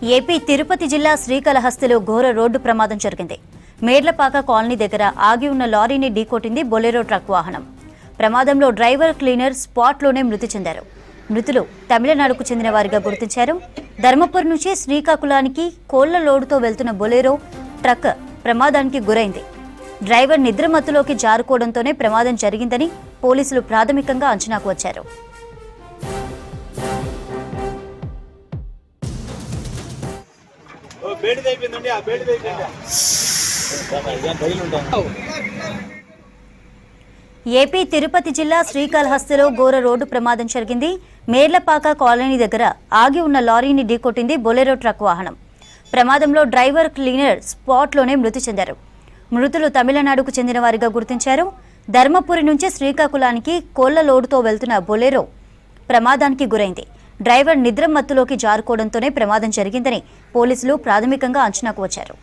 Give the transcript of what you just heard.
AP Tirupati జిల్లా శ్రీకాళహస్తిలో ఘోర road ప్రమాదం జరిగింది. మేర్లపాక కాలనీ దగ్గర ఆగి ఉన్న లారీని ఢీకొట్టింది బొలెరో ట్రక్ వాహనం. ప్రమాదంలో డ్రైవర్, క్లీనర్ స్పాట్లోనే మృతి చెందారు. మృతులు తమిళనాడుకు చెందిన వారిగా గుర్తించారు. ధర్మపురి నుంచి శ్రీకాకుళానికి కోళ్ల లోడుతో వెళ్తున్న బొలెరో ట్రక్ ప్రమాదానికి గురైంది. డ్రైవర్ నిద్రమత్తులోకి జారుకోవడంతోనే ప్రమాదం జరిగిందని పోలీసులు ప్రాథమికంగా అంచనాకు వచ్చారు. ఏపీ తిరుపతి జిల్లా శ్రీకాళహస్తిలో ఘోర రోడ్డు ప్రమాదం జరిగింది. మేర్లపాక కాలనీ దగ్గర ఆగి ఉన్న లారీని ఢీకొట్టింది బొలెరో ట్రక్ వాహనం. ప్రమాదంలో డ్రైవర్, క్లీనర్ స్పాట్లోనే మృతి చెందారు. మృతులు తమిళనాడుకు చెందిన వారిగా గుర్తించారు. ధర్మపురి నుంచి శ్రీకాకుళానికి కోళ్ల లోడుతో వెళ్తున్న బొలెరో ప్రమాదానికి గురైంది. డ్రైవర్ నిద్రమత్తులోకి జారుకోవడంతోనే ప్రమాదం జరిగిందని పోలీసులు ప్రాథమికంగా అంచనాకు వచ్చారు.